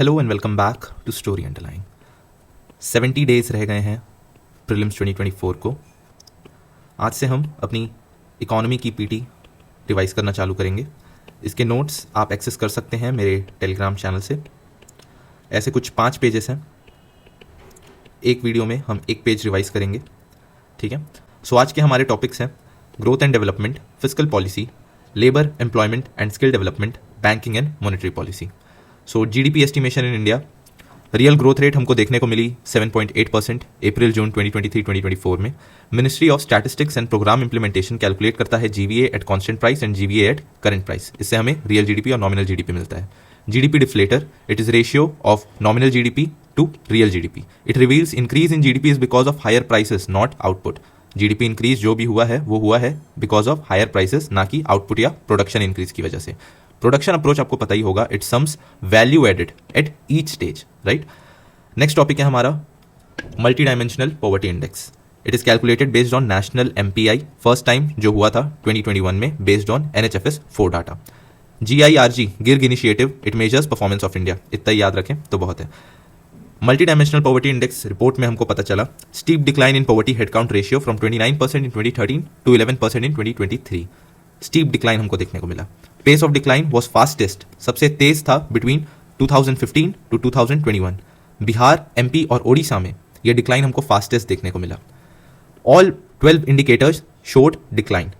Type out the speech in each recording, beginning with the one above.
Hello and welcome back to story underline. 70 days रह गए हैं प्रीलिम्स 2024 को। आज से हम अपनी इकोनॉमी की पीटी रिवाइज करना चालू करेंगे। इसके नोट्स आप एक्सेस कर सकते हैं मेरे टेलीग्राम चैनल से। ऐसे कुछ 5 पेजेस हैं, एक वीडियो में हम एक पेज रिवाइज करेंगे, ठीक है। सो आज के हमारे टॉपिक्स हैं growth and development, fiscal policy, labour employment and skill development, banking and monetary policy. So GDP estimation in India, real growth rate हमको देखने को मिली 7.8% अप्रैल जून 2023-2024 में। Ministry of statistics and programme implementation calculate करता है GVA at constant price and GVA at current price. इससे हमें real GDP और नॉमिनल जीडीपी मिलता है। GDP deflator, it is ratio of nominal GDP to real GDP. It reveals increase in GDP is because of higher prices not output. GDP increase जो भी हुआ है वो हुआ है बिकॉज ऑफ हायर प्राइसेस, ना कि आउटपुट या प्रोडक्शन इंक्रीज की वजह से। प्रोडक्शन अप्रोच आपको पता ही होगा, it sums value added at each stage, right. Next topic है हमारा multi dimensional poverty index. It is calculated based on national MPI, first time जो हुआ था 2021 में based on NHFS 4 data. GIRG, गिर्ग initiative, it measures performance of India. इतना याद रखें तो बहुत है। Multi dimensional poverty index report में हमको पता चला steep decline in poverty headcount ratio from 29% in 2013 to 11% in 2023। Steep decline हमको देखने को मिला। Pace of decline was fastest, सबसे तेज था बिटवीन 2015 टू 2021। बिहार, एमपी और ओडिशा में यह डिक्लाइन हमको फास्टेस्ट देखने को मिला। All 12 indicators showed decline.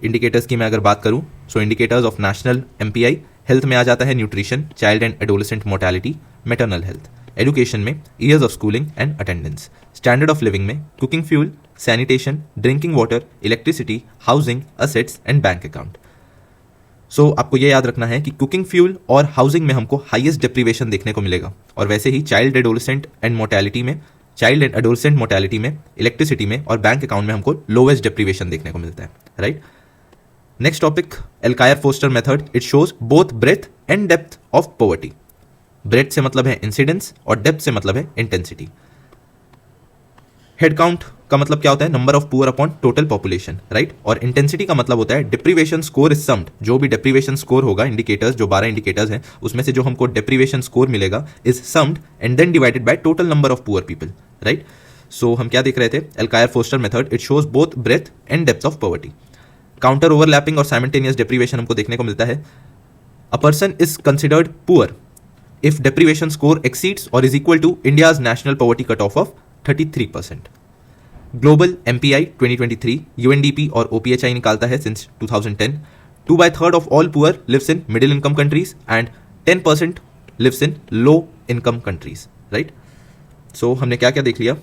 Indicators की मैं अगर बात करूं, so indicators of national MPI, health में आ जाता है nutrition, child and adolescent mortality, maternal health. Education में years of schooling and attendance. Standard of living में cooking fuel, sanitation, drinking water, electricity, housing, assets and bank account. So आपको यह याद रखना है कि कुकिंग फ्यूल और हाउसिंग में हमको हाईएस्ट डिप्रीवेशन देखने को मिलेगा, और वैसे ही चाइल्ड एंड एडोलेसेंट मोर्टेलिटी में, इलेक्ट्रिसिटी में और बैंक अकाउंट में हमको लोवेस्ट डिप्रीवेशन देखने को मिलता है, right. Next topic Alkire Foster method. It shows both breadth and depth of poverty. Breadth से मतलब है इंसिडेंस और डेप्थ से मतलब है इंटेंसिटी। हेड काउंट का मतलब क्या होता है, number of poor upon total population, right. और इंटेंसिटी का मतलब होता है डिप्रीवेशन स्कोर इज सम्ड। जो भी डिप्रीवेशन स्कोर होगा, इंडिकेटर्स जो 12 इंडिकेटर्स हैं उसमें से जो हमको डिप्रीवेशन स्कोर मिलेगा is summed and then divided by total number of poor people, right. So हम क्या देख रहे थे, Alkire Foster method, it shows both breadth and depth of poverty. Counter overlapping और साइमल्टेनियस डिप्रीवेशन हमको देखने को मिलता है। A person is considered poor if deprivation score exceeds or is equal to India's national poverty cutoff of 33%. Global MPI 2023, UNDP और OPHI निकालता है since 2010. 2/3 of all poor lives in middle income countries and 10% lives in low income countries, right? So हमने क्या क्या देख लिया,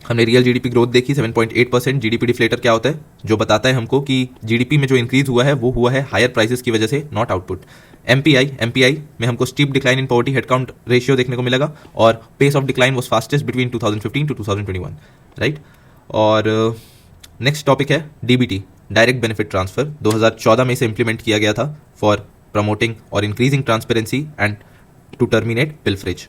हमने real GDP growth देखी 7.8%। जीडीपी डिफ्लेटर क्या होता है, जो बताता है हमको कि जीडीपी में जो इंक्रीज हुआ है वो हुआ है हायर प्राइसेस की वजह से, नॉट आउटपुट। एमपीआई में हमको steep decline in poverty headcount ratio देखने को मिलेगा, और pace of decline was fastest between 2015 to 2021, right. और नेक्स्ट टॉपिक है डीबीटी, डायरेक्ट बेनिफिट ट्रांसफर। 2014 में इसे इंप्लीमेंट किया गया था फॉर प्रमोटिंग और increasing transparency and to terminate pilferage.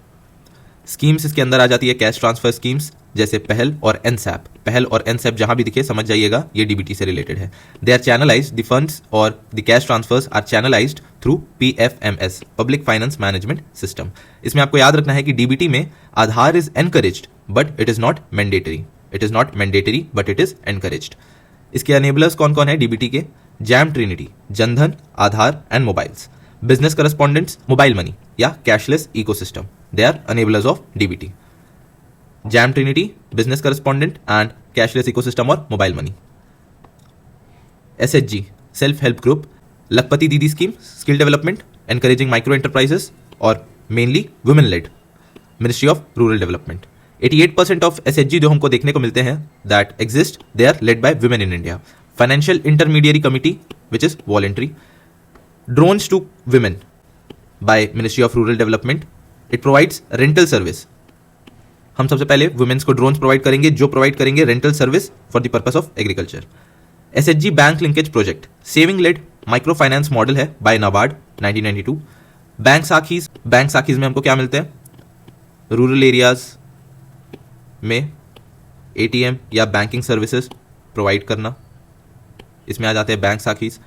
Schemes इसके अंदर आ जाती है कैश ट्रांसफर स्कीम्स, जैसे पहल और एनसैप। पहल और एनसैप जहां भी दिखे समझ जाइएगा ये डीबीटी से रिलेटेड है। They are channelised, the funds और the cash transfers are channelised through PFMS, public finance management system. इसमें आपको याद रखना है कि डीबीटी में Aadhaar is encouraged but it is not mandatory. It is not mandatory but it is encouraged. इसके enablers कौन कौन है डीबीटी के, JAM trinity, Jan Dhan, Aadhaar and mobiles. Business correspondents, mobile money या cashless ecosystem, they are enablers of DBT. Jam trinity, business correspondent and cashless ecosystem और mobile money. SHG, self help group. Lakhpati Didi scheme, skill development, encouraging micro enterprises और mainly women led. Ministry of rural development. 88% of SHG जो हमको देखने को मिलते हैं that exist, they are led by women in India. Financial intermediary committee which is voluntary. Drones to women by Ministry of Rural Development. It provides rental service. हम सबसे पहले women's को ड्रोन्स प्रोवाइड करेंगे जो प्रोवाइड करेंगे rental service for the purpose of agriculture. SHG bank linkage project, saving led micro finance model है by NABARD 1992। Bank साखीज में हमको क्या मिलते हैं, रूरल एरियाज में एटीएम या बैंकिंग सर्विसेज प्रोवाइड करना, इसमें आ जाते हैं बैंक साखीज।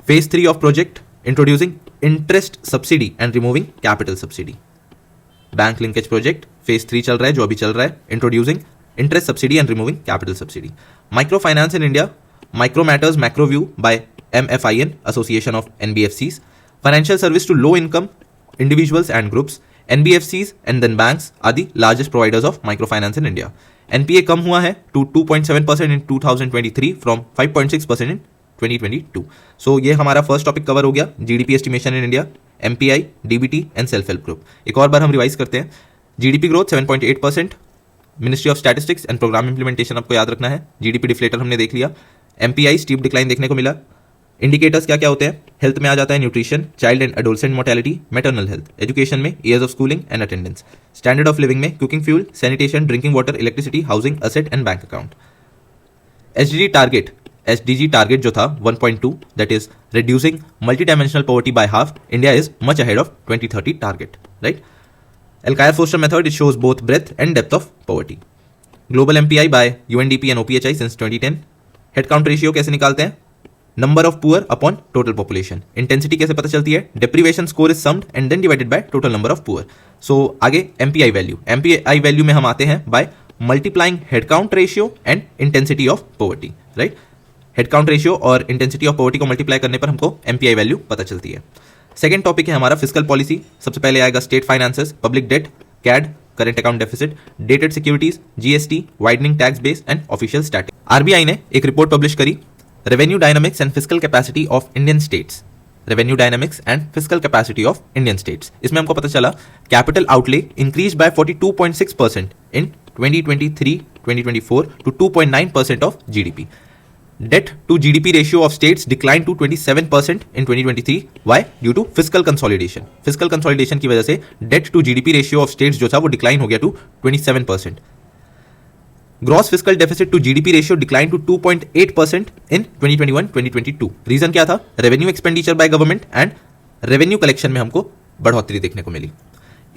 Phase 3 of project, introducing interest subsidy and removing capital subsidy. Bank linkage project phase 3 चल रहा है जो अभी चल रहा है, introducing interest subsidy and removing capital subsidy. Micro finance in India, micro matters macro view by MFIN association of NBFCs, financial service to low income individuals and groups, NBFCs and then banks are the largest providers of micro finance in India. NPA कम हुआ है to 2.7% in 2023 from 5.6% in 2022। सो ये हमारा first topic cover हो गया, GDP estimation in India, MPI, DBT and self help group. एक और बार हम रिवाइज करते हैं। GDP growth 7.8%, ministry of statistics and programme implementation आपको याद रखना है। GDP डिफ्लेटर हमने देख लिया। MPI स्टीप डिक्लाइन देखने को मिला। इंडिकेटर्स क्या क्या होते हैं? हेल्थ में आ जाता है nutrition, child and adolescent mortality, maternal health, education में years of schooling and attendance, standard of living में cooking fuel, sanitation, drinking water, electricity, housing, asset and bank account. SDG target जो था 1.2, that is reducing multi dimensional poverty by half, India is much ahead of 2030 target, right. Alkire-Foster method, it shows both breadth and depth of poverty. Global MPI by UNDP and OPHI since 2010. Headcount ratio कैसे निकालते हैं? Number of poor upon total population. Intensity कैसे पता चलती है? Deprivation score is summed and then divided by total number of poor. So आगे MPI value. MPI value में हम आते हैं by multiplying headcount ratio and intensity of poverty, right? Headcount ratio और intensity of poverty को multiply करने पर हमको MPI value पता चलती है। सेकेंड टॉपिक है हमारा फिजिकल पॉलिसी। सबसे पहले आएगा state finances, public debt, CAD, current account deficit, dated securities, GST, widening tax base and official static. RBI ने एक रिपोर्ट पब्लिश करी, revenue dynamics and physical capacity of Indian states. Revenue dynamics and physical capacity of Indian states. इसमें हमको पता चला capital outlay increase by 42.6% in 2023-2024 to 2.9% of GDP. Debt to GDP ratio of states declined to 27% in 2023. Why? Due to fiscal consolidation. Fiscal consolidation की वजह से debt to GDP ratio of states जो था वो decline हो गया to 27%. Gross fiscal deficit to GDP ratio declined to 2.8% in 2021-2022. Reason क्या था? Revenue expenditure by government and revenue collection में हमको बढ़ोतरी देखने को मिली.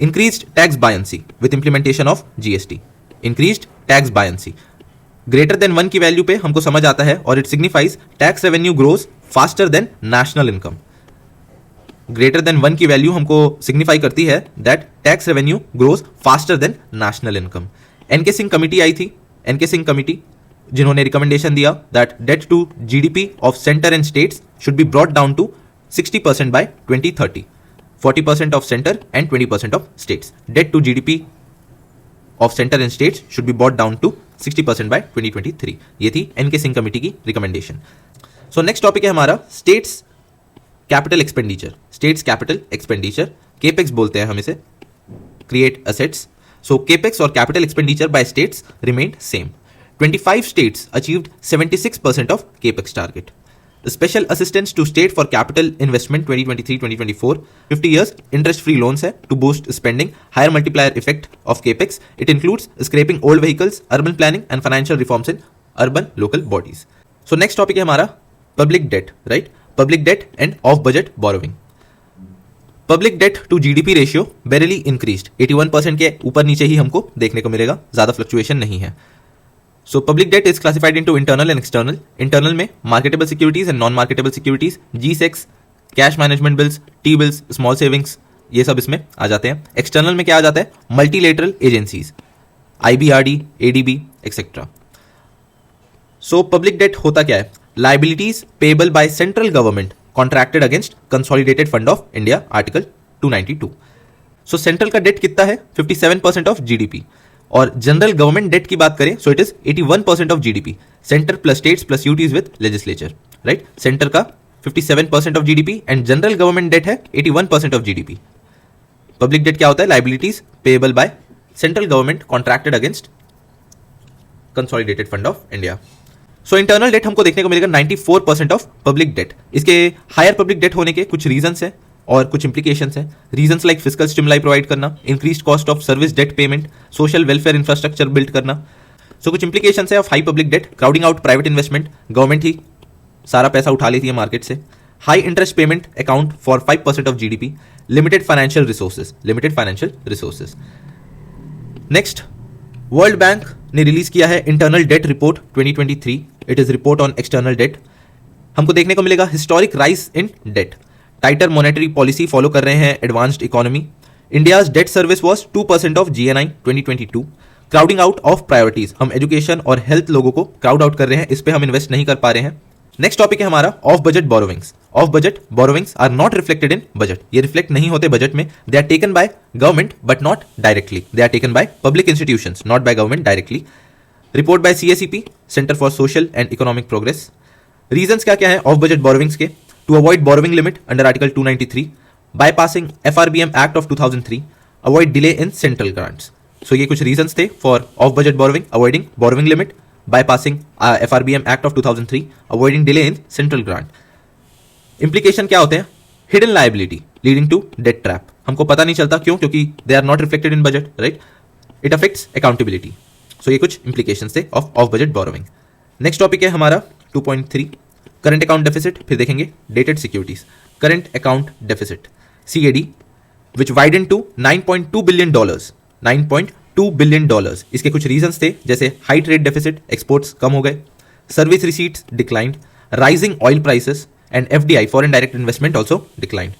Increased tax buoyancy with implementation of GST. Increased tax buoyancy. Greater than 1 की वैल्यू पे हमको समझ आता है और it signifies tax revenue grows faster than national income. Greater than 1 की वैल्यू हमको सिग्निफाई करती है that tax revenue grows faster than national income. NK Singh committee आई थी, एनके सिंह कमिटी, जिन्होंने रिकमेंडेशन दिया that debt to GDP of centre and states should be brought down to 60% by 2030, 40% of centre and 20% of states. Debt to GDP of centre and states should be brought down to 60% by 2023। ये थी N K Singh committee की recommendation. So next topic है हमारा states capital expenditure. States capital expenditure, capex बोलते हैं हम इसे, create assets. So capex और capital expenditure by states remained same. 25 स्टेट्स achieved 76% of capex target. Special assistance to state for capital investment 2023-2024, 50 years interest free loans है to boost spending, higher multiplier effect of capex. It includes scrapping old vehicles, urban planning and financial reforms in urban local bodies. So next topic है हमारा public debt, right. Public debt and of budget borrowing. Public debt to GDP ratio barely increased, 81% के ऊपर नीचे ही हमको देखने को मिलेगा, ज्यादा फ्लक्चुएशन नहीं है। So public debt is classified into internal and external. Internal में marketable securities and non-marketable securities, G-Secs, cash management bills, T-bills, small savings, ये सब इसमें आ जाते हैं। External में क्या आ जाता है? Multilateral agencies, IBRD, ADB, etc. So public debt होता क्या है? Liabilities payable by central government contracted against consolidated fund of India, Article 292. So central का debt कितना है? 57% of GDP. और जनरल गवर्नमेंट डेट की बात करें so it is 81% of GDP, centre plus states plus UTs with legislature, right. Centre का 57% of GDP and general government debt है 81% of GDP। Public debt क्या होता है? Liabilities payable by central government contracted against consolidated fund of India. So internal debt हमको देखने को मिलेगा 94% of public debt. इसके हायर पब्लिक डेट होने के कुछ रीजंस हैं और कुछ इंप्लीकेशंस हैं। Reasons like physical stimuli provide करना, increased cost of service debt payment, social welfare infrastructure build करना। सो कुछ इंप्लीकेशंस है of high public debt, crowding out private investment, government ही सारा पैसा उठा लेती है मार्केट से, high interest payment account for 5% of GDP, limited financial resources. Next, world bank ने रिलीज किया है internal debt report 2023। It is report on external debt. हमको देखने को मिलेगा historic rise in debt, tighter monetary policy follow कर रहे हैं advanced economy, India's debt service was 2% of GNI 2022. Crowding out of priorities, हम एजुकेशन और हेल्थ लोगों को क्राउड आउट कर रहे हैं, इस पे हम इन्वेस्ट नहीं कर पा रहे हैं. नेक्स्ट टॉपिक है हमारा off budget borrowings. Off budget borrowings are not reflected in budget. ये रिफ्लेक्ट नहीं होते बजट में. They are taken by government but not directly. They are taken by public institutions, not by government directly. Report by CSEP, centre for social and economic progress. Reasons क्या क्या है off budget borrowings के? To avoid borrowing limit under article 293, bypassing FRBM Act of 2003, avoid delay in central grants. So ये कुछ reasons थे for of budget borrowing, avoiding borrowing limit, bypassing FRBM Act of 2003, avoiding delay in central grant. Implication क्या होते हैं? Hidden liability leading to debt trap. हमको पता नहीं चलता क्यों? क्योंकि they are not reflected in budget, right? It affects accountability. So ये कुछ implications थे off budget borrowing. Next topic है हमारा 2.3 करंट अकाउंट डेफिसिट. फिर देखेंगे dated securities. Current account deficit CAD which widen to $9.2 billion. $9.2 billion. इसके कुछ reasons थे जैसे हाई ट्रेड डेफिसिट, एक्सपोर्ट्स कम हो गए, service receipts declined, rising oil prices and FDI foreign direct investment also declined.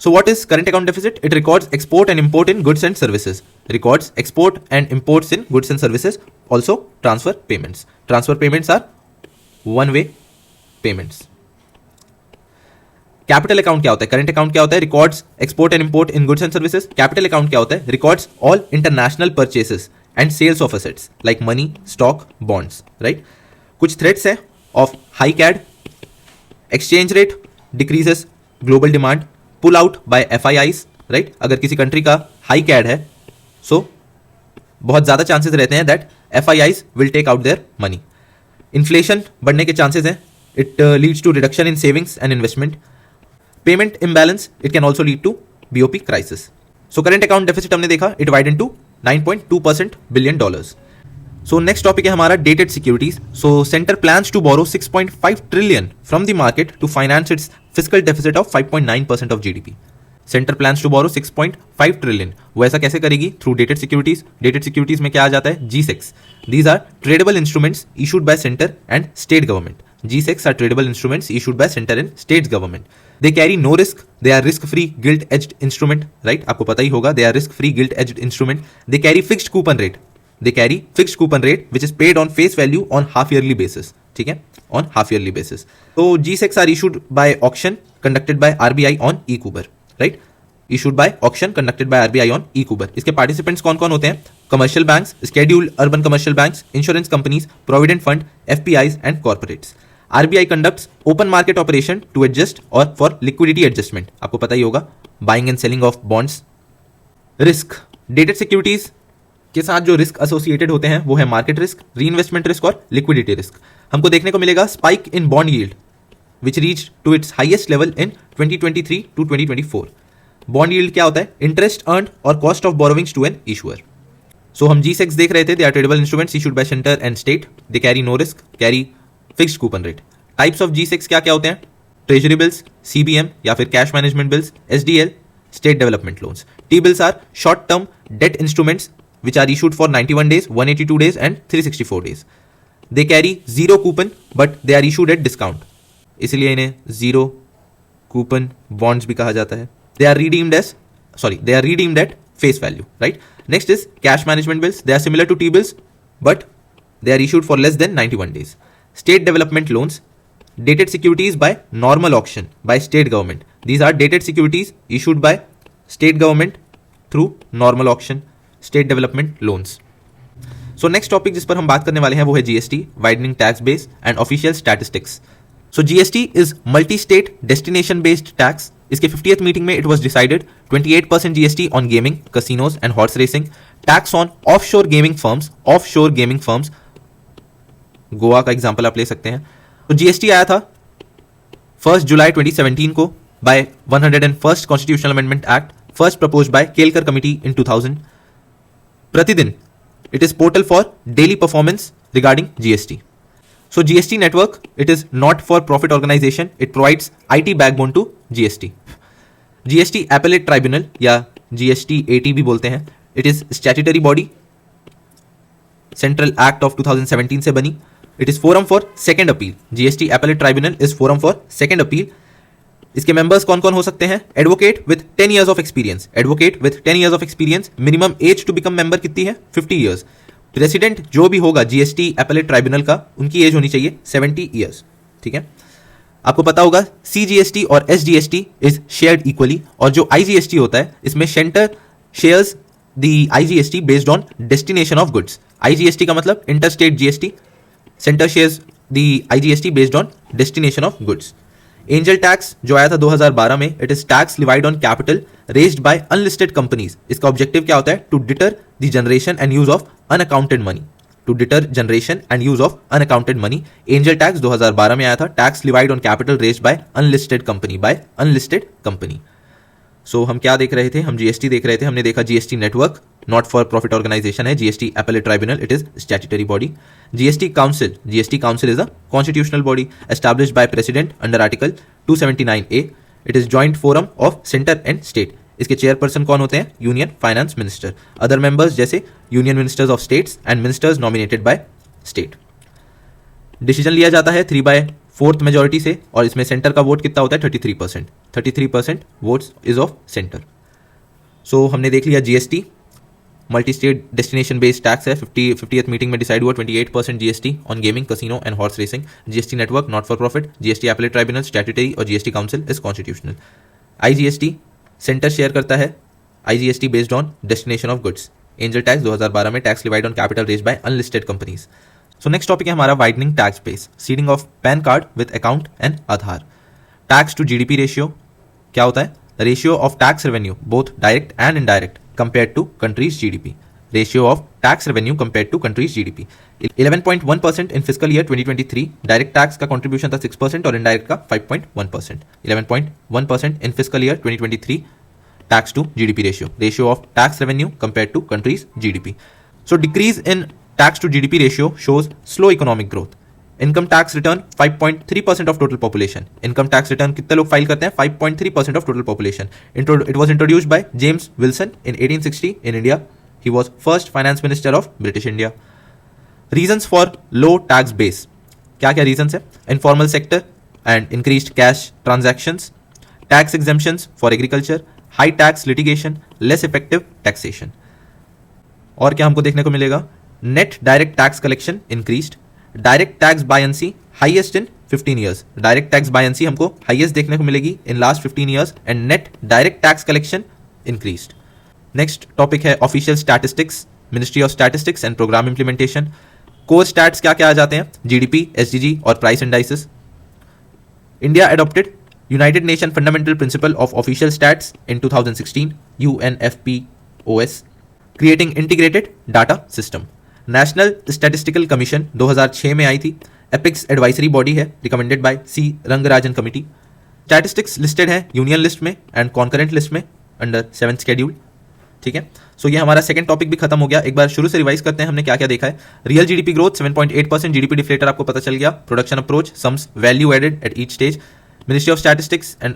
So what is current account deficit? It records export and import in goods and services. Records export and imports in goods and services. Also transfer payments. Transfer payments are one-way payments. Capital account क्या होता है? Current account क्या होता है? Records export and import in goods and services. Capital account क्या होता है? Records all international purchases and sales of assets like money, stock, bonds. Right? कुछ threats है of high CAD. Exchange rate decreases global demand. Pull out by FIIs, right? अगर किसी country का high CAD है सो बहुत ज्यादा चांसेस रहते हैं that FIIs will take out their money. Inflation बढ़ने के चांसेस हैं. It leads to reduction in savings and investment. Payment imbalance, it can also lead to BOP crisis. So current account deficit हमने देखा, it widen to $9.2 billion. So next topic है हमारा dated securities. So centre plans to borrow 6.5 trillion from the market to finance its fiscal deficit of 5.9% of GDP. Centre plans to borrow 6.5 trillion. वो ऐसा कैसे करेगी? Through dated securities. Dated securities में क्या आ जाता है? G-Secs. These are tradable instruments issued by centre and state government. G-Secs are tradable instruments issued by centre and state government. They carry no risk. They are risk free gilt edged instrument, right? आपको पता ही होगा, they are risk free gilt edged instrument. They carry fixed coupon rate. They carry fixed coupon rate which is paid on face value on half yearly basis. ठीक है, on half yearly basis. So G-Secs are issued by auction conducted by RBI on e-Kuber, right? Issued by auction conducted by RBI on e-Kuber. इसके participants कौन कौन होते हैं? Commercial banks, scheduled urban commercial banks, insurance companies, provident fund, FPIs and corporates. RBI conducts open market operation to adjust or for liquidity adjustment. आपको पता ही होगा, buying and selling of bonds. Risk, dated securities के साथ जो risk associated होते हैं वो है मार्केट रिस्क, रीइन्वेस्टमेंट रिस्क और लिक्विडिटी रिस्क. हमको देखने को मिलेगा spike in bond yield which reach to its highest level in 2023 to 2024. Bond yield क्या होता है? इंटरेस्ट अर्न्ड और cost of borrowings to an issuer. So हम G-Secs देख रहे थे. They are tradable instruments issued by centre and state. They carry no risk, carry fixed coupon rate. Types of G-Secs क्या क्या होते हैं? ट्रेजरी बिल्स, CBM या फिर cash management bills, SDL, state development loans. T-bills are short term debt instruments which are issued for 91 days, 182 days and 364 days. They carry zero coupon but they are issued at discount. इसलिए इन्हें zero coupon bonds भी कहा जाता है. They are redeemed at face value, right? Next is cash management bills. They are similar to T-bills but they are issued for less than 91 days. State development loans, dated securities by normal auction by state government. These are dated securities issued by state government through normal auction. State development loans. So next topic जिस पर हम बात करने वाले हैं वो है GST, widening tax base and official statistics. So GST is multi state destination based tax. इसके 50th मीटिंग में it was decided 28% GST on gaming, casinos and horse racing. Tax on offshore gaming firms, Goa का example आप ले सकते हैं. तो GST आया था 1 जुलाई 2017 को by 101st constitutional amendment act, first proposed by Kelkar committee in 2000. प्रतिदिन, it is portal for daily performance regarding GST. So GST network, it is not for profit organization. It provides IT backbone to GST. GST appellate tribunal या GST-AT भी बोलते हैं. It is statutory body. Central Act of 2017 से बनी. It is forum for second appeal. GST appellate tribunal is forum for second appeal. इसके members कौन कौन हो सकते हैं? Advocate with 10 years of experience, advocate with 10 years of experience. Minimum age to become member कितनी है? 50 years। प्रेसिडेंट जो भी होगा जीएसटी एपेलेट ट्राइब्यूनल का, उनकी एज होनी चाहिए 70 years। ठीक है, आपको पता होगा सीजीएसटी और एसजीएसटी इज शेयर्ड इक्वली, और जो आईजीएसटी होता है इसमें centre shares the IGST based on destination of goods. IGST का मतलब interstate GST, centre shares the IGST based on destination of goods. Angel tax जो आया था 2012 में, it is tax levied on capital raised by unlisted companies. इसका objective क्या होता है? To deter the generation and use of unaccounted money, to deter generation and use of unaccounted money. Angel tax 2012 में आया था, tax levied on capital raised by unlisted company. So हम क्या देख रहे थे? हम जीएसटी देख रहे थे। हमने देखा GST network not for profit organisation है, GST appellate tribunal it is statutory body. GST council is a constitutional body established by president under article 279A। It is joint forum of centre and state. इसके chairperson कौन होते हैं? Union finance minister. Other members जैसे union ministers of states and ministers nominated by state. Decision लिया जाता है 3/4 majority से, और इसमें सेंटर का वोट कितना होता है? 33%। 33% votes is of centre. So हमने देख लिया GST multi state destination based tax है। 50th मीटिंग में डिसाइड हुआ 28% GST on gaming, casino and horse racing. GST network not for profit, GST appellate tribunal statutory, और GST council is constitutional. IGST centre share करता है IGST based on destination of goods. Angel tax 2012 में tax levied on capital raised by unlisted companies. So next topic है हमारा widening tax base, seeding of PAN card with account and Aadhaar. Tax to GDP ratio क्या होता है? Ratio of tax revenue both direct and indirect compared to country's GDP. Ratio of tax revenue compared to country's GDP 11.1% in fiscal year 2023। Direct tax का contribution था 6% और indirect का 5.1%। 11.1% in fiscal year 2023 tax to GDP ratio of tax revenue compared to country's GDP. So decrease in tax to GDP ratio shows slow economic growth. Income tax return 5.3% of total population. Income tax return कितने लोग file करते हैं? 5.3% of total population. It was introduced by James Wilson in 1860 in India. He was first finance minister of British India. Reasons for low tax base. क्या क्या reasons है? Informal sector and increased cash transactions, tax exemptions for agriculture, high tax litigation, less effective taxation. और क्या हमको देखने को मिलेगा? Net direct tax collection increased, direct tax buoyancy highest in 15 years. Direct tax buoyancy हमको highest देखने को मिलेगी in last 15 years and net direct tax collection increased. Next topic है official statistics, ministry of statistics and programme implementation. Core stats क्या क्या आ जाते हैं? जीडीपी, एसडीजी और price indices. India adopted united nation fundamental principle of official stats in 2016 UNFPOS, creating integrated data system. National statistical commission 2006 में आई थी। Apex advisory body है, recommended by C Rangarajan committee. Statistics listed है union list में and concurrent list में under 7th schedule. ठीक है, सो ये हमारा सेकंड टॉपिक भी खत्म हो गया। एक बार शुरू से रिवाइज करते हैं हमने क्या क्या देखा है। Real GDP growth 7.8%, GDP deflator आपको पता चल गया। Production approach, sums value added at each stage. Ministry of statistics and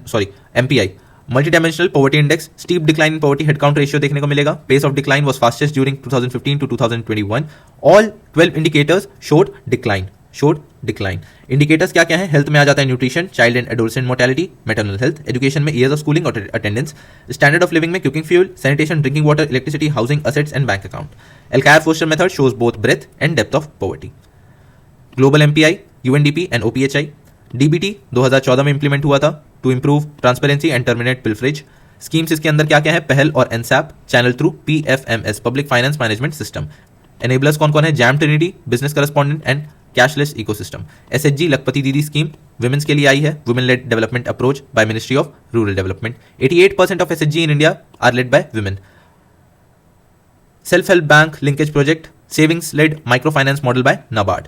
MPI, multi dimensional poverty index, steep decline in poverty headcount ratio देखने को मिलेगा। Pace of decline was fastest during 2015 to 2021। All 12 indicators showed decline. Indicators क्या क्या है? Health में आ जाता है nutrition, child and adolescent mortality, maternal health. Education में ईयर्स ऑफ स्कूलिंग और अटेंडेंस। स्टैंडर्ड ऑफ लिविंग में cooking fuel, sanitation, drinking water, electricity, housing, assets and bank account. Alkire Foster method shows both breadth and depth of poverty. Global MPI, UNDP and OPHI. DBT 2014 में implement हुआ था to improve transparency and terminate pilferage. Schemes इसके अंदर क्या क्या है? पहल और NSAP, channel through PFMS, public finance management system. Enablers कौन कौन है? JAM trinity, business correspondent and cashless ecosystem. SHG Lakhpati Didi scheme women's के लिए आई है, women led development approach by ministry of rural development. 88% of SHG in India are led by women. Self help bank linkage project, savings led micro finance model by NABARD.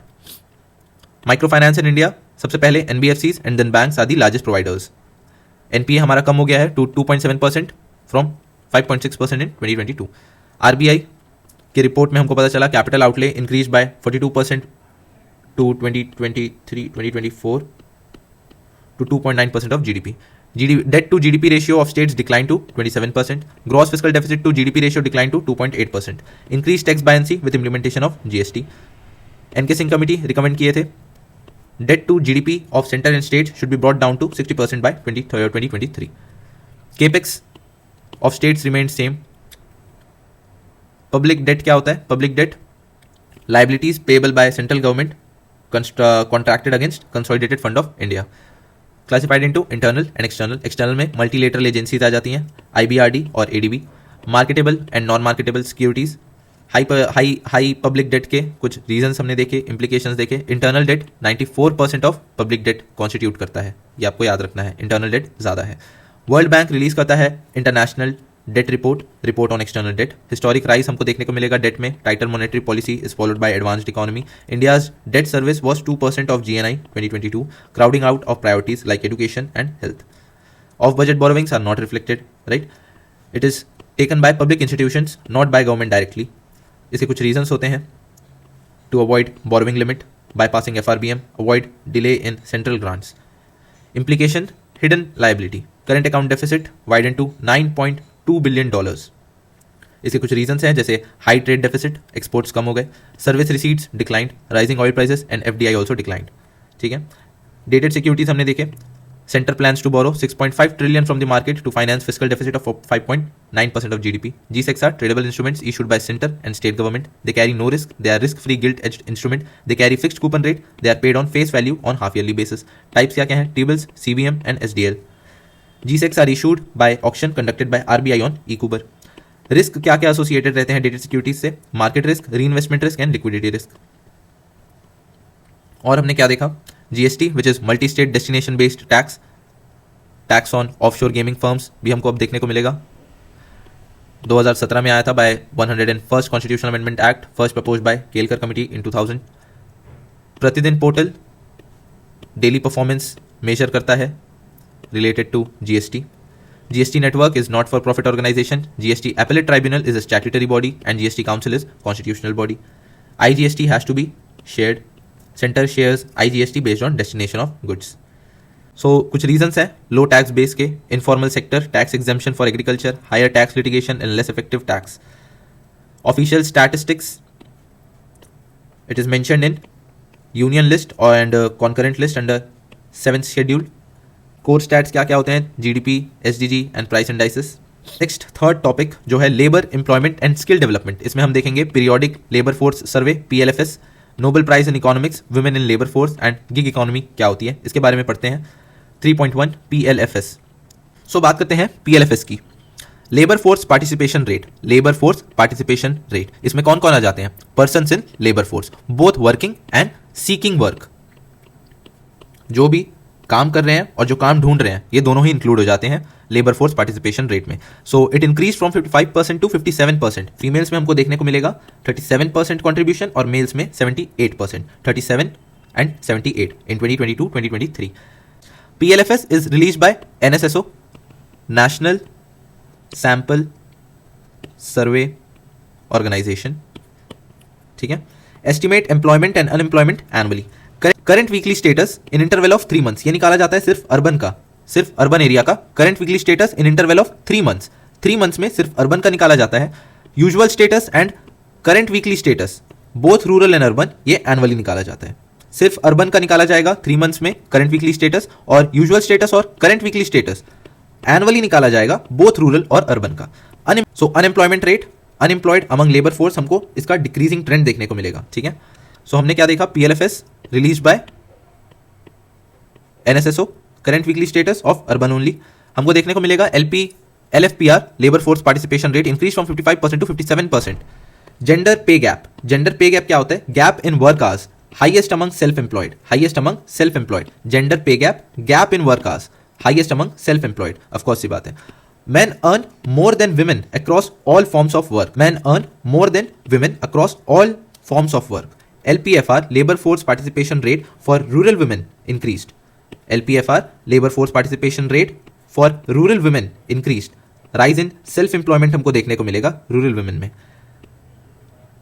Micro finance in India सबसे पहले NBFCs and then banks are the largest providers. NPA हमारा कम हो गया है to 2.7% from 5.6% in 2022। RBI की report में हमको पता चला capital outlay increase bye 42% to 2023-2024 to 2.9% of GDP. Debt to GDP ratio of states declined to 27%. Gross fiscal deficit to GDP ratio declined to 2.8%. Increased tax buoyancy with implementation of GST. NK Singh committee recommend किए थे Debt to GDP of center and state should be brought down to 60% by 2023. Capex of states remained same. Public debt क्या होता है? Public debt liabilities payable by central government contracted against consolidated fund of India. Classified into internal and external. External में multilateral agencies आ जाती हैं, IBRD और ADB. Marketable and non-marketable securities. High public debt के कुछ reasons हमने देखे, implications देखे. Internal debt 94% of public debt constitute करता है, ये आपको याद रखना है, इंटरनल डेट ज़्यादा है. वर्ल्ड बैंक रिलीज करता है international debt report on external debt. Historic rise हमको देखने को मिलेगा डेट में. Tighter monetary policy is followed by advanced economy. India's debt service was 2% of GNI 2022, crowding out of priorities like education and health. Off budget borrowings are not reflected, right. It is taken by public institutions, not by government directly. इसके कुछ reasons होते हैं. To avoid borrowing limit, bypassing FRBM, avoid delay in central grants. Implication hidden liability, current account deficit widen to $9.2 billion. इसके कुछ reasons हैं जैसे high trade deficit, exports कम हो गए, service receipts declined, rising oil prices and FDI also declined. ठीक है. Dated securities हमने देखे. Center plans to borrow 6.5 trillion from the market to finance fiscal deficit of 5.9% of GDP. G-Secs are tradable instruments issued by center and state government. They carry no risk. They are risk-free gilt-edged instrument. They carry fixed coupon rate. They are paid on face value on half-yearly basis. Types क्या क्या हैं? T-bills, CBM and SDL. G-Secs are issued by auction conducted by RBI on e-Kuber. Risk क्या क्या associated रहते हैं dated securities से? Market risk, reinvestment risk and liquidity risk. और हमने क्या देखा? GST which is multi state destination based tax. Tax on offshore gaming firms भी हमको अब देखने को मिलेगा. 2017 में आया था by 101st constitutional amendment act, first proposed by Kelkar committee in 2000. प्रतिदिन पोर्टल डेली परफॉर्मेंस मेजर करता है related to GST. GST network is not for profit organization. GST appellate tribunal is a statutory body and GST council is constitutional body. IGST has to be shared. Center shares IGST based on destination of goods. So कुछ reasons है low tax base के, informal sector, tax exemption for agriculture, higher tax litigation and less effective tax. Official statistics, it is mentioned in union list and concurrent list under 7th schedule. Core stats क्या क्या होते हैं? GDP, SDG and price indices. Next third topic जो है labour employment and skill development. इसमें हम देखेंगे periodic labour force survey PLFS, Nobel prize in economics, women in labour force and gig economy क्या होती है, इसके बारे में पढ़ते हैं. 3.1 PLFS. सो बात करते हैं PLFS की. Labour force participation rate. Labour force participation rate, इसमें कौन कौन आ जाते हैं? Persons in labour force, both working and seeking work. जो भी काम कर रहे हैं और जो काम ढूंढ रहे हैं, ये दोनों ही इंक्लूड हो जाते हैं लेबर फोर्स पार्टिसिपेशन रेट में. So it increase from 55% to 57%. Females में हमको देखने को मिलेगा 37% कॉन्ट्रीब्यूशन और मेल्स में 78%, 37 and 78 in 2022-2023. PLFS is release by NSSO, National Sample Survey Organisation. ठीक है. Estimate employment and unemployment annually. Current weekly status in interval of 3 months. ये निकाला जाता है सिर्फ अर्बन का, सिर्फ अर्बन एरिया का. Current weekly status in interval of 3 months. 3 months में सिर्फ अर्बन का निकाला जाता है. Usual status and current weekly status both rural and urban, ये एनुअली निकाला जाता है. सिर्फ अर्बन का निकाला जाएगा 3 मंथ्स में करंट वीकली स्टेटस, और यूजुअल स्टेटस और करंट वीकली स्टेटस एनुअली निकाला जाएगा बोथ रूरल और अर्बन का. So unemployment rate, unemployed among labour force, हमको इसका डिक्रीजिंग ट्रेंड देखने को मिलेगा. ठीक है. सो हमने क्या देखा? PLFS release by NSSO, current weekly status of urban only. हमको देखने को मिलेगा LFPR, labour force participation rate increase from 55% to 57%. Gender pay gap. Gender pay gap क्या होता है? Gap in work hours, highest among self employed, highest among self employed. Gender pay gap, gap in work hours, highest among self employed. Of course सी बात है. Men earn more than women across all forms of work. Men earn more than women across all forms of work. LPFR, labor force participation rate for rural women increased. LPFR, labor force participation rate for rural women increased. Rise in self employment हमको देखने को मिलेगा rural women में.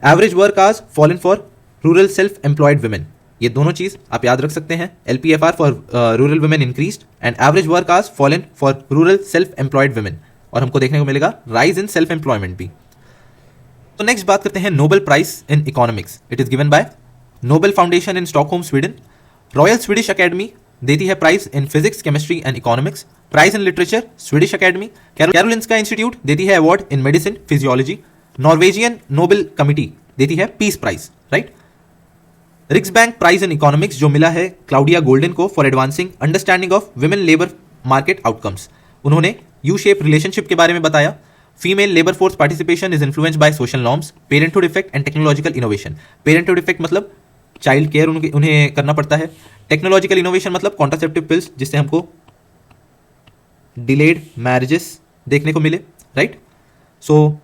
Average work hours fallen for rural self employed women. ये दोनों चीज आप याद रख सकते हैं. LPFR for rural women increased and average work hours fallen for rural self employed women. और हमको देखने को मिलेगा rise in self employment भी. तो नेक्स्ट बात करते हैं Nobel prize in economics. It is given by Nobel Foundation in Stockholm, Sweden. Royal Swedish Academy देती है prize in physics, chemistry and economics. Prize in literature Swedish Academy. Karolinska Institute देती है award in medicine, physiology. Norwegian Nobel Committee देती है peace prize, right. Riksbank prize in economics जो मिला है Claudia Goldin को for advancing understanding of women labour market outcomes. उन्होंने you shape relationship के बारे में बताया। Female labour force participation is influenced by social norms, parenthood effect and technological innovation. Parenthood effect मतलब चाइल्ड केयर उन्हें करना पड़ता है। टेक्नोलॉजिकल इनोवेशन मतलब कॉन्ट्रासेप्टिव पिल्स जिससे हमको डिलेड मैरिजेस देखने को मिले, right. So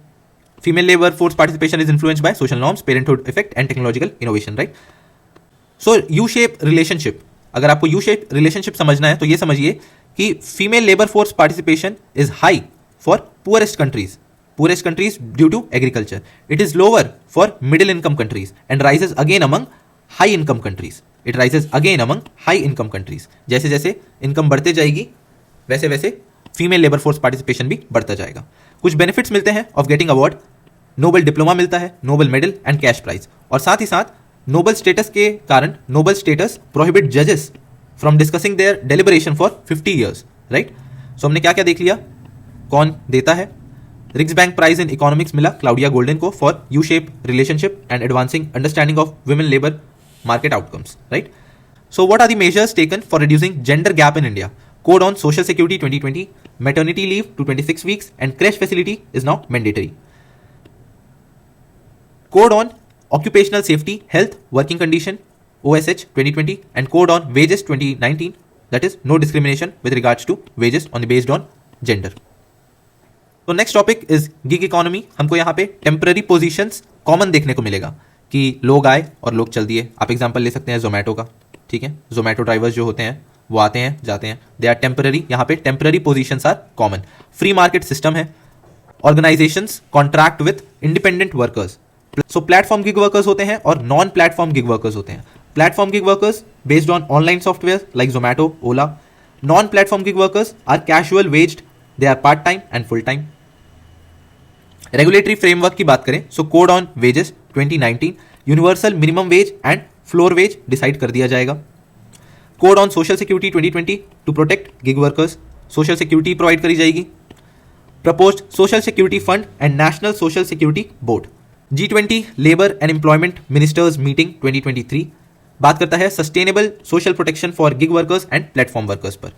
female labour force participation is influenced by social norms, parenthood effect and technological innovation, right. So you shape relationship, अगर आपको यू शेप रिलेशनशिप समझना है तो ये समझिए कि female labour force participation is high for poorest countries due to agriculture. It is lower for middle income countries and rises again among high income countries. It rises again among high income countries. जैसे जैसे income बढ़ते जाएगी वैसे वैसे female labour force participation भी बढ़ता जाएगा. कुछ बेनिफिट्स मिलते हैं of getting award. Nobel diploma मिलता है, Nobel medal and cash prize. और साथ ही साथ नोबल स्टेटस के कारण नोबल स्टेटस प्रोहिबिट जजेस from discussing their deliberation for 50 years. Right. So हमने क्या क्या देख लिया, कौन देता है. Riksbank prize in economics मिला क्लाउडिया गोल्डन को for U shape relationship and advancing understanding of women labour market outcomes. Right. So what are the measures taken for reducing gender gap in India? Code on Social Security 2020, maternity leave to 26 weeks and creche facility is now mandatory. Code on Occupational Safety, Health, Working Condition, OSH 2020 and Code on Wages 2019, that is no discrimination with regards to wages based on gender. तो next topic is gig economy. हमको यहाँ पे temporary positions common देखने को मिलेगा कि लोग आए और लोग चल दिए. आप एग्जांपल ले सकते हैं जोमेटो का. ठीक है, जोमेटो ड्राइवर्स जो होते हैं वो आते हैं जाते हैं, दे आर टेम्पररी. यहाँ पे temporary positions are common. Free market system है. Organisations contract with independent workers. So platform gig workers होते हैं और नॉन प्लेटफॉर्म गिग वर्कर्स होते हैं. Platform gig workers based on online software like Zomato, Ola. Non platform gig workers are casual waged, they are part time and full time. Regulatory framework की बात करें so code on wages 2019, universal minimum wage and floor veg decide कर दिया जाएगा. Code on social security 2020 to protect gig workers. Social security provide करी जाएगी. Proposed social security fund and national social security board. G20 labour and employment ministers meeting 2023 बात करता है sustainable social protection for gig workers and platform workers पर.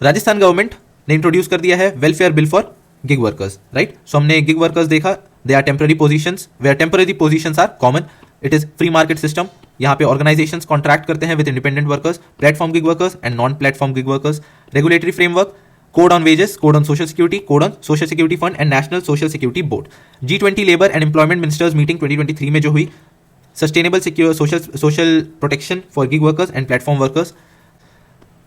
Rajasthan government ने introduce कर दिया है welfare bill for gig workers. Right. So हमने gig workers देखा, they are temporary positions where temporary positions are common. It is free market system. यहाँ पे organisations contract करते हैं with independent workers, platform gig workers and non platform gig workers. Regulatory framework, code on wages, code on social security, code on social security fund and national social security board. G20 labour and employment ministers meeting 2023 में जो हुई, sustainable social protection for gig workers and platform workers.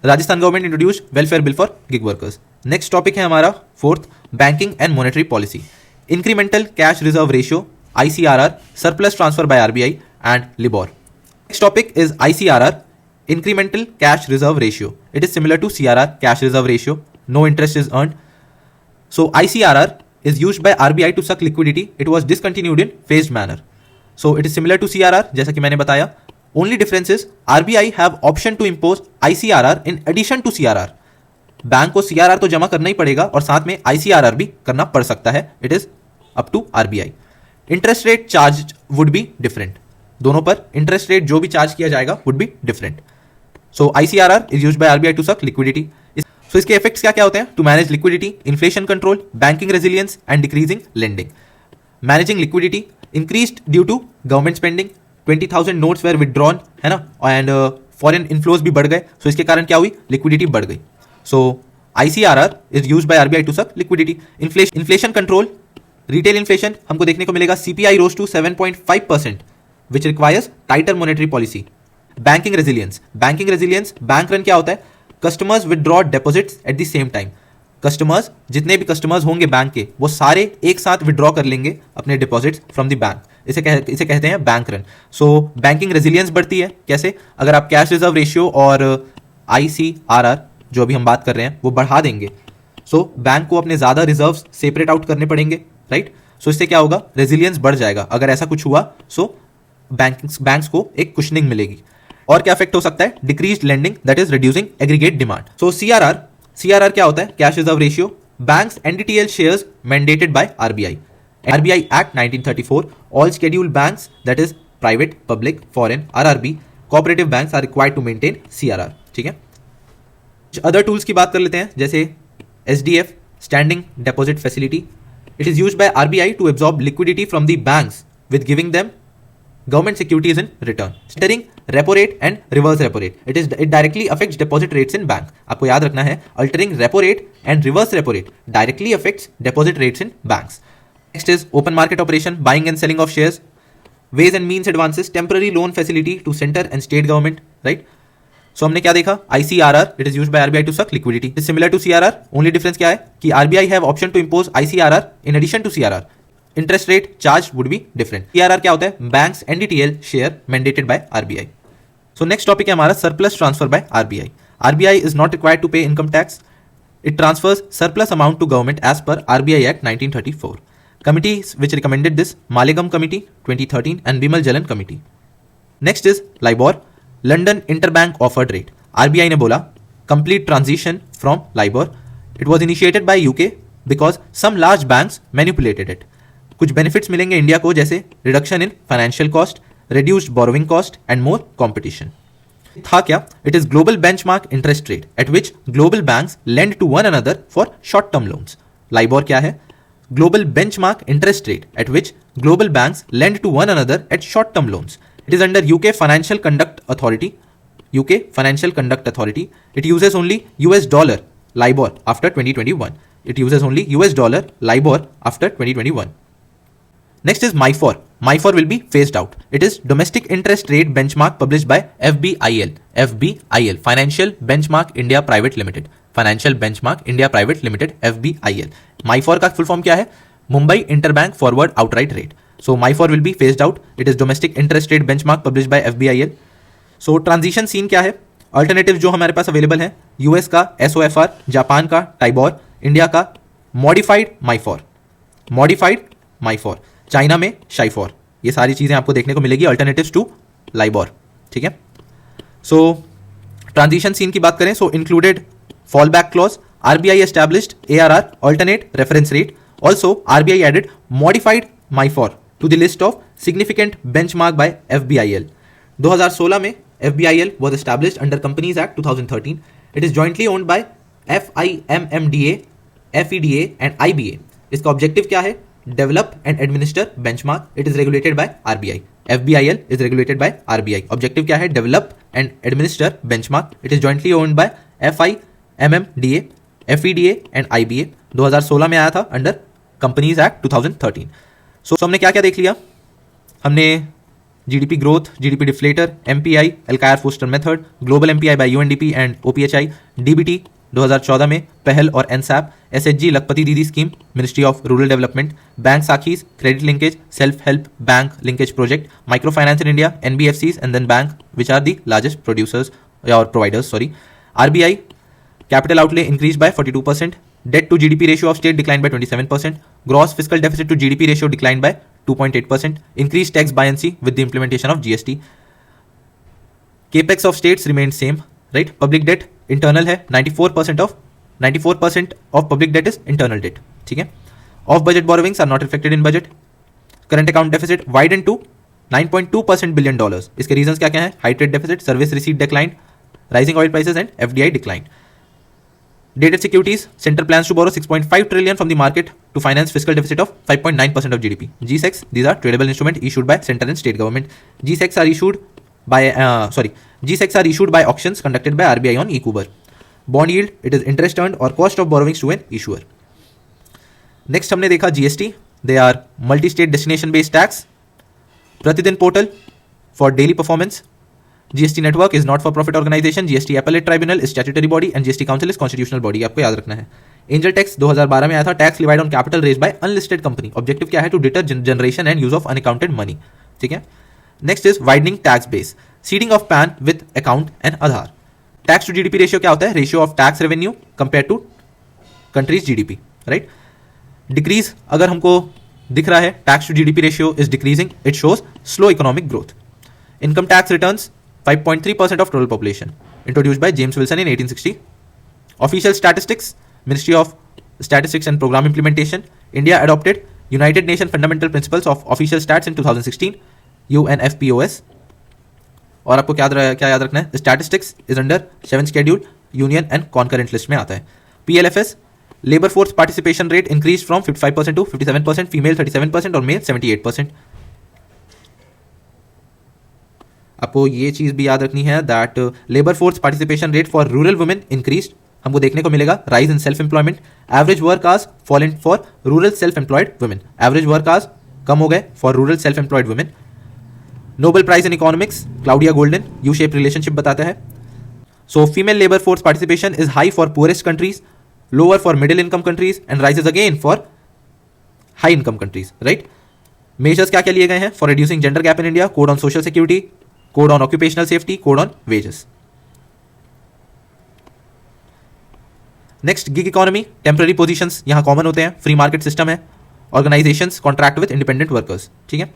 Rajasthan government introduce welfare bill for gig workers. Next topic है हमारा fourth, banking and monetary policy. Incremental cash reserve ratio ICRR, surplus transfer by RBI and LIBOR. Next topic is ICRR, incremental cash reserve ratio. It is similar to CRR, cash reserve ratio. No interest is earned. So ICRR is used by RBI to suck liquidity. It was discontinued in phased manner. So it is similar to CRR, जैसा कि मैंने बताया. Only difference is RBI have option to impose ICRR in addition to CRR. Bank को CRR तो जमा करना ही पड़ेगा और साथ में ICRR भी करना पड़ सकता है. It is up to RBI. Interest rate charge would be different. दोनों पर इंटरेस्ट रेट जो भी चार्ज किया जाएगा would be different. So ICRR is used by RBI to suck liquidity. So इसके इफेक्ट्स क्या क्या होते हैं? To manage liquidity, inflation control, banking resilience and decreasing lending. Managing liquidity increased due to government spending. 20,000 notes were withdrawn, है ना, and foreign inflows भी बढ़ गए. सो इसके कारण क्या हुई? लिक्विडिटी बढ़ गई. So ICRR is used by RBI to suck liquidity. Inflation control, retail inflation हमको देखने को मिलेगा. CPI rose to 7.5% which requires tighter monetary policy. Banking resilience, bank run क्या होता है? Customers withdraw deposits at the same time. Customers, जितने भी customers होंगे बैंक के, वो सारे एक साथ विदड्रॉ कर लेंगे अपने डिपॉजिट्स फ्रॉम द बैंक. इसे कहते हैं बैंक रन. सो बैंकिंग रेजिलियंस बढ़ती है. कैसे? अगर आप कैश रिजर्व रेशियो और ICRR जो अभी हम बात कर रहे हैं वो बढ़ा देंगे, सो बैंक को अपने ज्यादा रिजर्व्स सेपरेट आउट करने पड़ेंगे. राइट. सो इससे क्या होगा? रेजिलियंस बढ़ जाएगा. अगर ऐसा कुछ हुआ सो बैंक्स को एक कुशनिंग मिलेगी. और क्या इफेक्ट हो सकता है? Decreased lending, that is reducing aggregate demand. So CRR क्या होता है? Cash reserve ratio. Banks NDTL shares mandated by RBI. RBI Act 1934, all scheduled banks, that is private, public, foreign, RRB, cooperative banks are required to maintain CRR. ठीक है. Other tools की बात कर लेते हैं, जैसे SDF, Standing Deposit Facility. It is used by RBI to absorb liquidity from the banks with giving them government securities in return. Altering repo rate and reverse repo rate. It directly affects deposit rates in bank. आपको याद रखना है, altering repo rate and reverse repo rate directly affects deposit rates in banks. Next is open market operation, buying and selling of shares, ways and means advances, temporary loan facility to center and state government, right? So हमने क्या देखा? ICRR, it is used by RBI to suck liquidity. It is similar to CRR, only difference क्या है कि RBI have option to impose ICRR in addition to CRR. Interest rate charged would be different. CRR क्या होता है? Banks NDTL share mandated by RBI. So next topic है हमारा surplus transfer by RBI. RBI is not required to pay income tax. It transfers surplus amount to government as per RBI Act 1934. Committees which recommended this: Malegam Committee 2013 and Bimal Jalan Committee. Next is LIBOR, London Interbank Offered Rate. RBI ने बोला complete transition from LIBOR. It was initiated by UK because some large banks manipulated it. कुछ benefits मिलेंगे India को, जैसे reduction in financial cost, reduced borrowing cost and more competition. था क्या? It is global benchmark interest rate at which global banks lend to one another for short term loans. LIBOR क्या है? Global benchmark interest rate at which global banks lend to one another at short-term loans. It is under UK Financial Conduct Authority. UK Financial Conduct Authority. It uses only US dollar LIBOR after 2021. It uses only US dollar LIBOR after 2021. Next is MIFOR. MIFOR will be phased out. It is domestic interest rate benchmark published by FBIL. FBIL, Financial Benchmark India Private Limited. Financial Benchmark India Private Limited, FBIL. MIFOR का full form क्या है? Mumbai interbank forward outright rate. So MIFOR will be phased out. It is domestic interest rate benchmark published by FBIL. So transition scene क्या है? Alternative जो हमारे पास available है, US का SOFR, जापान का टाइबोर, इंडिया का मॉडिफाइड माइफोर, चाइना में शाइफोर. ये सारी चीजें आपको देखने को मिलेगी अल्टरनेटिव्स टू लाइबोर. ठीक है. सो ट्रांजिशन सीन की बात करें, सो included fallback clause, RBI established ARR, alternate reference rate. Also, RBI added modified MIFOR to the list of significant benchmark by FBIL. 2016 में FBIL was established under Companies Act 2013. It is jointly owned by FIMMDA, FEDA and IBA. इसका objective क्या है? Develop and administer benchmark. It is regulated by RBI. FBIL is regulated by RBI. Objective क्या है? Develop and administer benchmark. It is jointly owned by FIMMDA, FEDA and IBA. 2016 में आया था under companies act 2013. सो हमने क्या क्या देख लिया? हमने GDP growth, GDP deflator, MPI, Alkire Foster method, global MPI by UNDP and OPHI, DBT 2014 में पहल और NSAP, SHG Lakhpati Didi scheme, ministry of rural development, bank Sakhis, credit linkage, self help bank linkage project, micro finance in India, NBFCs and then bank which are the largest producers और providers. RBI capital outlay increased by 42%, debt to GDP ratio of state declined by 27%, gross fiscal deficit to GDP ratio declined by 2.8%, increased tax buoyancy with the implementation of GST, capex of states remained same, right? Public debt internal है, 94% of public debt is internal debt. ठीक है. Off budget borrowings are not reflected in budget. Current account deficit widened to 9.2% billion dollars. इसके reasons क्या क्या हैं? High trade deficit, service receipt declined, rising oil prices and FDI declined. Dated securities, center plans to borrow 6.5 trillion from the market to finance fiscal deficit of 5.9% of GDP. GSECs, these are tradable instruments issued by central and state government. GSECs are issued by auctions conducted by RBI on e-Kuber. Bond yield, it is interest earned or cost of borrowings to an issuer. Next हमने देखा GST. They are multi-state destination based tax. Pratidin portal for daily performance. GST network is not for profit organization. GST appellate tribunal is statutory body and GST council is constitutional body. आपको याद रखना है. Angel tax 2012 में आया था. Tax levied on capital raise by unlisted company. Objective क्या है? To deter generation and use of unaccounted money. ठीक है. Next is widening tax base, seeding of PAN with account and Aadhaar. Tax to GDP ratio क्या होता है? Ratio of tax revenue compare to country's GDP, right? Decrease अगर हमको दिख रहा है, tax to GDP ratio is decreasing, it shows slow economic growth. Income tax returns 5.3% of total population. Introduced by James Wilson in 1860. Official statistics, Ministry of Statistics and Program Implementation. India adopted United Nations Fundamental Principles of Official Stats in 2016, UNFPOS. और आपको क्या याद रखना है? Statistics is under 7th schedule, Union and concurrent list में आता है. PLFS, Labor Force Participation Rate increased from 55% to 57%, female 37% और male 78%. आपको ये चीज भी याद रखनी है that labour force participation rate for rural women increased, हमको देखने को मिलेगा. Rise in self employment, average work hours fallen for rural self employed women, average work hours कम हो गए for rural self employed women. Nobel prize in economics, Claudia Goldin, U shape relationship बताता है. So female labour force participation is high for poorest countries, lower for middle income countries and rises again for high income countries. Right, measures क्या क्या लिए गए हैं for reducing gender gap in India? Code on social security, code on occupational safety, code on wages. Next, gig economy, temporary positions यहां common होते हैं, free market system है, organisations contract with independent workers. ठीक है.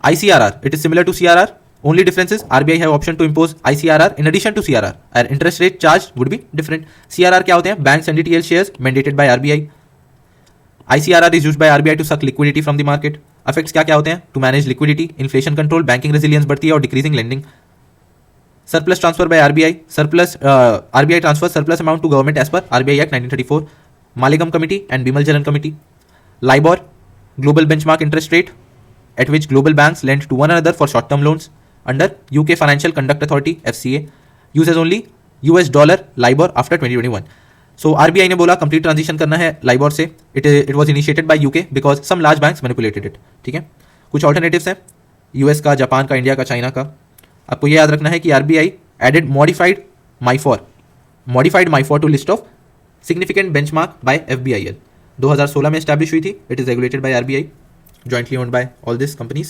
ICRR, it is similar to CRR. Only difference is RBI have option to impose ICRR in addition to CRR. And interest rate charged would be different. CRR क्या होते हैं? Banks and DTL shares mandated by RBI. ICRR is used by RBI to suck liquidity from the market. Effects क्या होते हैं? To manage liquidity, inflation control, banking resilience बढ़ती है और decreasing lending. Surplus transfer by RBI. RBI transfers surplus amount to government as per RBI Act 1934. Maligram Committee and Bimal Jalan Committee. LIBOR, global benchmark interest rate, at which global banks lend to one another for short-term loans under UK Financial Conduct Authority (FCA). Uses only US dollar LIBOR after 2021. So RBI ने बोला complete transition करना है LIBOR से. It was initiated by UK because some large banks manipulated it. ठीक है. कुछ alternatives हैं US का, जापान का, इंडिया का, चाइना का. आपको ये याद रखना है कि RBI added modified MIFOR to list of significant benchmark by FBIL. 2016 में एस्टैब्लिश हुई थी. It is regulated by RBI. jointly owned by all these companies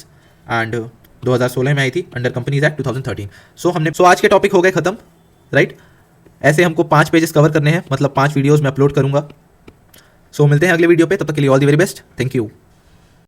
and 2016 में आई थी अंडर कंपनीज एक्ट 2013. सो आज के टॉपिक हो गए खत्म. राइट, ऐसे हमको 5 पेजेस कवर करने हैं, मतलब 5 वीडियोस में अपलोड करूंगा. सो मिलते हैं अगले वीडियो पे, तब तक के लिए all the very best. Thank you.